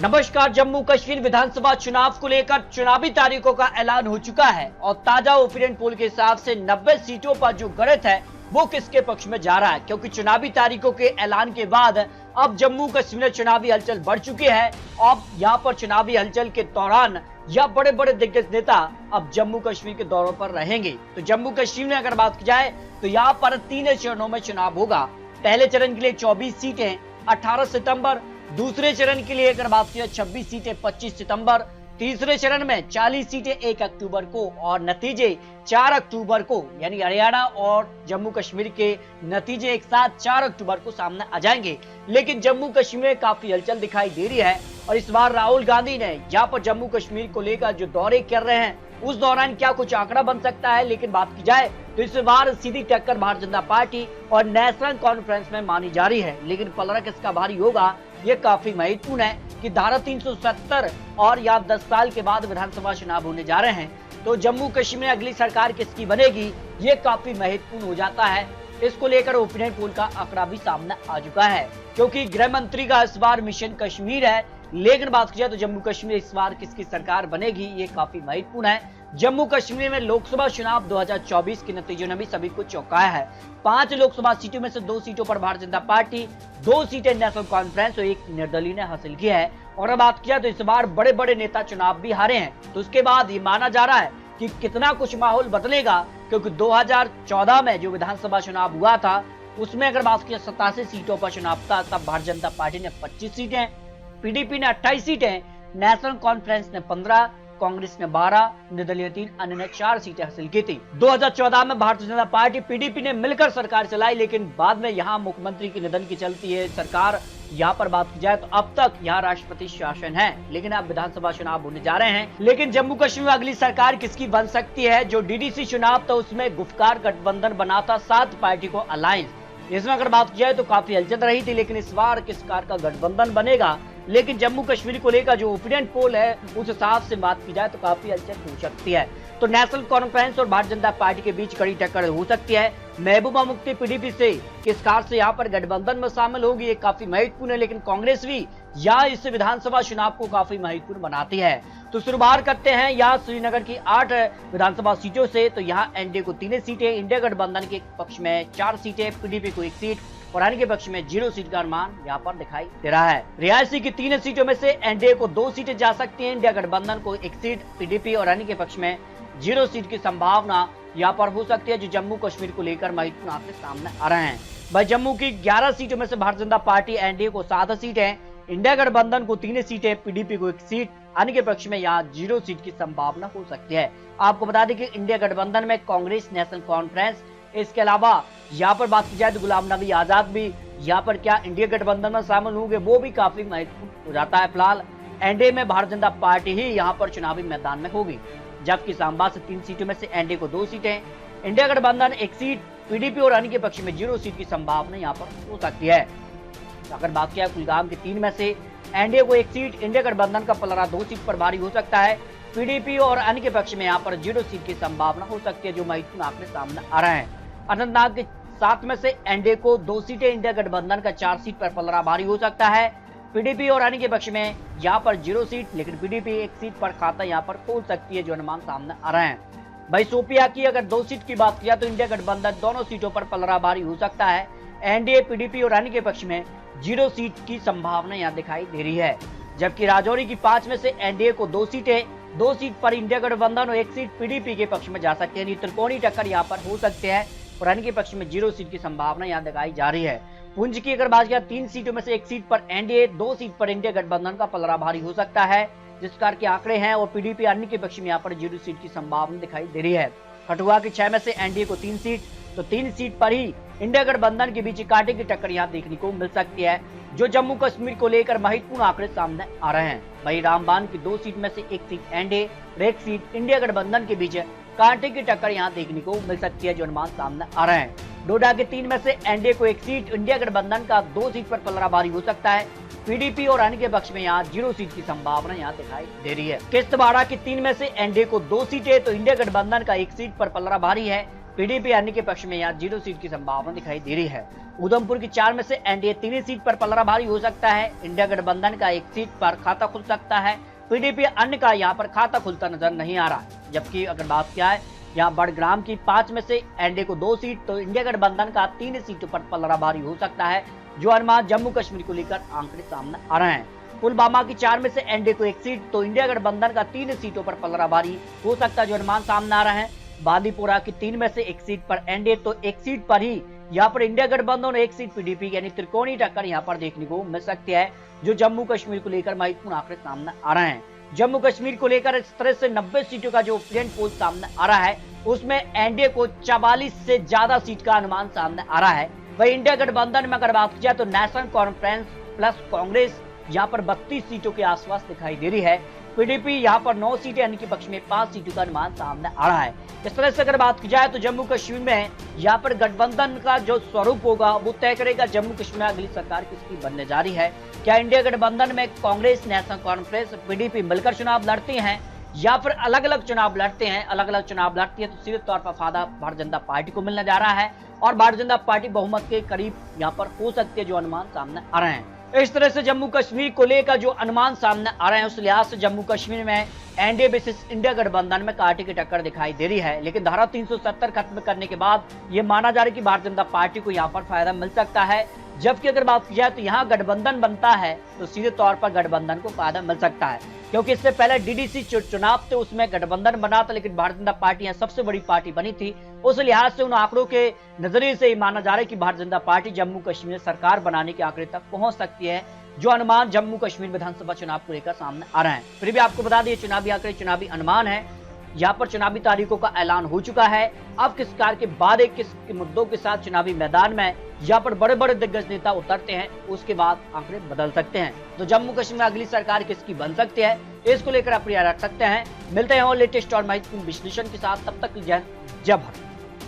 नमस्कार। जम्मू कश्मीर विधानसभा चुनाव को लेकर चुनावी तारीखों का ऐलान हो चुका है और ताजा ओपिनियन पोल के हिसाब से 90 सीटों पर जो गणित है वो किसके पक्ष में जा रहा है, क्योंकि चुनावी तारीखों के ऐलान के बाद अब जम्मू कश्मीर में चुनावी हलचल बढ़ चुकी है। अब यहाँ पर चुनावी हलचल के दौरान या बड़े बड़े दिग्गज नेता अब जम्मू कश्मीर के दौरों पर रहेंगे। तो जम्मू कश्मीर में अगर बात की जाए तो यहाँ पर 3 चरणों में चुनाव होगा। पहले चरण के लिए 24 सीटें 18 सितंबर, दूसरे चरण के लिए अगर बात की 26 सीटें 25 सितंबर, तीसरे चरण में 40 सीटें 1 अक्टूबर को और नतीजे 4 अक्टूबर को, यानी हरियाणा और जम्मू कश्मीर के नतीजे एक साथ 4 अक्टूबर को सामने आ जाएंगे। लेकिन जम्मू कश्मीर में काफी हलचल दिखाई दे रही है और इस बार राहुल गांधी ने यहाँ पर जम्मू कश्मीर को लेकर जो दौरे कर रहे हैं उस दौरान क्या कुछ आंकड़ा बन सकता है। लेकिन बात की जाए तो इस बार सीधी टक्कर भारतीय जनता पार्टी और नेशनल कॉन्फ्रेंस में मानी जा रही है। लेकिन पलड़ा किसका भारी होगा ये काफी महत्वपूर्ण है कि धारा 370 और या 10 साल के बाद विधानसभा चुनाव होने जा रहे हैं, तो जम्मू कश्मीर में अगली सरकार किसकी बनेगी ये काफी महत्वपूर्ण हो जाता है। इसको लेकर ओपिनियन पोल का आंकड़ा भी सामने आ चुका है, क्योंकि गृह मंत्री का इस बार मिशन कश्मीर है। लेकिन बात की जाए तो जम्मू कश्मीर इस बार किसकी सरकार बनेगी ये काफी महत्वपूर्ण है। जम्मू कश्मीर में लोकसभा चुनाव 2024 के नतीजों ने भी सभी को चौंकाया है। 5 लोकसभा सीटों में से 2 सीटों पर भारतीय जनता पार्टी, 2 सीटें नेशनल कॉन्फ्रेंस और 1 निर्दलीय ने हासिल की है। और अब बात किया तो इस बार बड़े बड़े नेता चुनाव भी हारे हैं, तो उसके बाद ये माना जा रहा है कि कितना कुछ माहौल बदलेगा, क्योंकि 2014 में जो विधानसभा चुनाव हुआ था उसमें अगर बात की 87 सीटों पर चुनाव था, तब भारतीय जनता पार्टी ने 25 सीटें, पीडीपी ने 28 सीटें, नेशनल कॉन्फ्रेंस ने 15, कांग्रेस ने 12, निर्दलीय 3, अन्य ने 4 सीटें हासिल की थी। 2014 में भारतीय जनता पार्टी पीडीपी ने मिलकर सरकार चलाई, लेकिन बाद में यहाँ मुख्यमंत्री के निधन की चलती है सरकार। यहाँ पर बात की जाए तो अब तक यहाँ राष्ट्रपति शासन है, लेकिन अब विधानसभा चुनाव होने जा रहे हैं। लेकिन जम्मू कश्मीर में अगली सरकार किसकी बन सकती है? जो डीडीसी चुनाव था उसमें गुफकार गठबंधन बना था 7 पार्टी को अलायंस, इसमें अगर बात की जाए तो काफी हलचल रही थी। लेकिन इस बार किस कार का गठबंधन बनेगा? लेकिन जम्मू कश्मीर को लेकर जो ओपिनियन पोल है उस हिसाब से बात की जाए तो काफी हलचल हो सकती है। तो नेशनल कॉन्फ्रेंस और भारतीय जनता पार्टी के बीच कड़ी टक्कर हो सकती है। महबूबा मुफ्ती पीडीपी से किस कार से यहाँ पर गठबंधन में शामिल होगी ये काफी महत्वपूर्ण है। लेकिन कांग्रेस भी यहाँ इस विधानसभा चुनाव को काफी महत्वपूर्ण बनाती है। तो शुरुआत करते हैं यहाँ श्रीनगर की 8 विधानसभा सीटों से। तो यहाँ एनडीए को 3 सीटें, इंडिया गठबंधन के पक्ष में 4 सीटें, पीडीपी को 1 सीट और अन्य के पक्ष में 0 सीट का अनुमान यहाँ पर दिखाई दे रहा है। रियासी की 3 सीटों में से एनडीए को 2 सीटें जा सकती हैं, इंडिया गठबंधन को 1 सीट, पीडीपी और अन्य के पक्ष में 0 सीट की संभावना यहाँ पर हो सकती है, जो जम्मू कश्मीर को लेकर महत्वपूर्ण आपके सामने आ रहे हैं। भाई जम्मू की 11 सीटों में से भारतीय जनता पार्टी एनडीए को 7 सीटें, इंडिया गठबंधन को 3 सीटें, पीडीपी को 1 सीट, अन्य के पक्ष में यहाँ 0 सीट की संभावना हो सकती है। आपको बता दें कि इंडिया गठबंधन में कांग्रेस, नेशनल कॉन्फ्रेंस, इसके अलावा यहाँ पर बात की जाए तो गुलाम नबी आजाद भी यहाँ पर क्या इंडिया गठबंधन में शामिल होंगे वो भी काफी महत्वपूर्ण हो जाता है। फिलहाल एनडीए में भारतीय जनता पार्टी ही यहाँ पर चुनावी मैदान में होगी, जबकि सांबा से 3 सीटों में से एनडीए को 2 सीटें, इंडिया गठबंधन 1 सीट, पीडीपी और अन्य के पक्ष में 0 सीट की संभावना यहाँ पर हो सकती है। अगर बात किया कुलगाम के 3 में से एनडीए को 1 सीट, इंडिया गठबंधन का पलड़ा 2 सीट पर भारी हो सकता है, पीडीपी और अन्य के पक्ष में यहाँ पर 0 सीट की संभावना हो सकती है, जो महत्वपूर्ण आपके सामने आ रहा है। अनंतनाग के 7 में से एनडीए को 2 सीटें, इंडिया गठबंधन का 4 सीट पर पलड़ा भारी हो सकता है, पीडीपी और अन्य के पक्ष में यहाँ पर 0 सीट, लेकिन पीडीपी 1 सीट पर खाता यहाँ पर खोल सकती है, जो अनुमान सामने आ रहे हैं। भाई शोपिया की अगर 2 सीट की बात किया तो इंडिया गठबंधन दोनों सीटों पर पलड़ा भारी हो सकता है, एनडीए, पीडीपी और अन्य के पक्ष में 0 सीट की संभावना यहाँ दिखाई दे रही है। जबकि राजौरी की 5 में से एनडीए को 2 सीटें, 2 सीट पर इंडिया गठबंधन और 1 सीट पीडीपी के पक्ष में जा सकती है। त्रिकोणीय टक्कर यहाँ पर हो सकते हैं और अन्य के पक्ष में 0 सीट की संभावना यहाँ दिखाई जा रही है। पुंछ की अगर बात किया 3 सीटों में से 1 सीट पर एनडीए, 2 सीट पर इंडिया गठबंधन का पलड़ा भारी हो सकता है, जिस कार के आंकड़े हैं, और पीडीपी अन्य के पक्ष में यहाँ पर 0 सीट की संभावना दिखाई दे रही है। कठुआ की 6 में से एनडीए को 3 सीट, तो 3 सीट पर ही इंडिया गठबंधन के बीच कांटे की टक्कर यहाँ देखने को मिल सकती है, जो जम्मू कश्मीर को लेकर महत्वपूर्ण आंकड़े सामने आ रहे हैं। वही रामबान की 2 सीट में से 1 सीट एनडीए और 1 सीट इंडिया गठबंधन के बीच कांटे की टक्कर यहाँ देखने को मिल सकती है, जो अनुमान सामने आ रहे हैं। डोडा के 3 में से एनडीए को 1 सीट, इंडिया गठबंधन का 2 सीट पर पलड़ा भारी हो सकता है, पीडीपी और अन्य के पक्ष में यहाँ 0 सीट की संभावना यहाँ दिखाई दे रही है। किश्तवाड़ा की 3 में से एनडीए को 2 सीटें, तो इंडिया गठबंधन का 1 सीट पर पलड़ा भारी है, पीडीपी अन्य के पक्ष में यहाँ 0 सीट की संभावना दिखाई दे रही है। उधमपुर की 4 में से एनडीए 3 सीट पर पलड़ा भारी हो सकता है। इंडिया गठबंधन का 1 सीट पर खाता खुल सकता है। पीडीपी अन्य का यहाँ पर खाता खुलता नजर नहीं आ रहा। जबकि अगर बात किया है यहाँ बड़ग्राम की 5 में से एनडीए को 2 सीट तो इंडिया गठबंधन का 3 सीटों पर पलड़ा भारी हो सकता है। जो अनुमान जम्मू कश्मीर को लेकर आंकड़े सामने आ रहे हैं। पुलवामा की 4 में से एनडीए को 1 सीट तो इंडिया गठबंधन का 3 सीटों पर पलड़ा भारी हो सकता है। जो अनुमान सामने आ रहे हैं बांदीपुरा की 3 में से 1 सीट पर एनडीए तो 1 सीट पर ही यहाँ पर इंडिया गठबंधन और 1 सीट पीडीपी यानी त्रिकोणीय टक्कर यहाँ पर देखने को मिल सकती है। जो जम्मू कश्मीर को लेकर महत्वपूर्ण आंकड़े सामने आ रहे हैं। जम्मू कश्मीर को लेकर इस तरह से 90 सीटों का जो ओपिनियन पोल सामने आ रहा है उसमें एनडीए को 44 से ज्यादा सीट का अनुमान सामने आ रहा है। वही इंडिया गठबंधन में अगर बात की जाए तो नेशनल कॉन्फ्रेंस प्लस कांग्रेस यहाँ पर 32 सीटों के आसपास दिखाई दे रही है। पीडीपी यहाँ पर 9 सीटें यानी कि पक्ष में 5 सीटों का अनुमान सामने आ रहा है। इस तरह से अगर बात की जाए तो जम्मू कश्मीर में यहाँ पर गठबंधन का जो स्वरूप होगा वो तय करेगा जम्मू कश्मीर में अगली सरकार किसकी बनने जा रही है। क्या इंडिया गठबंधन में कांग्रेस, नेशनल कॉन्फ्रेंस, पीडीपी मिलकर चुनाव लड़ती हैं या फिर अलग अलग चुनाव लड़ते हैं। अलग अलग चुनाव लड़ती है तो सीधे तौर पर फायदा भारतीय जनता पार्टी को मिलने जा रहा है और भारतीय जनता पार्टी बहुमत के करीब यहाँ पर हो सकती है। जो अनुमान सामने आ रहे हैं इस तरह से जम्मू कश्मीर को लेकर जो अनुमान सामने आ रहे हैं उस लिहाज से जम्मू कश्मीर में एनडीए बेसिस इंडिया गठबंधन में कांटे की टक्कर दिखाई दे रही है। लेकिन धारा 370 खत्म करने के बाद ये माना जा रहा है कि भारतीय जनता पार्टी को यहाँ पर फायदा मिल सकता है। जबकि अगर बात की जाए तो यहाँ गठबंधन बनता है तो सीधे तौर पर गठबंधन को फायदा मिल सकता है। क्योंकि इससे पहले डीडीसी चुनाव थे उसमें गठबंधन बना था लेकिन भारतीय जनता पार्टी यहाँ सबसे बड़ी पार्टी बनी थी। उस लिहाज से उन आंकड़ों के नजरिए से माना जा रहा है कि भारतीय जनता पार्टी जम्मू कश्मीर सरकार बनाने के आंकड़े तक पहुंच सकती है। जो अनुमान जम्मू कश्मीर विधानसभा चुनाव को लेकर सामने आ रहे हैं। फिर भी आपको बता दें चुनावी आंकड़े चुनावी अनुमान है। यहाँ पर चुनावी तारीखों का ऐलान हो चुका है। अब किस कार के बाद किस मुद्दों के साथ चुनावी मैदान में यहाँ पर बड़े बड़े दिग्गज नेता उतरते हैं उसके बाद आंकड़े बदल सकते हैं। तो जम्मू कश्मीर में अगली सरकार किसकी बन सकती है इसको लेकर आप रख सकते हैं। मिलते हैं और लेटेस्ट और महत्वपूर्ण विश्लेषण के साथ। तब तक जय भारत।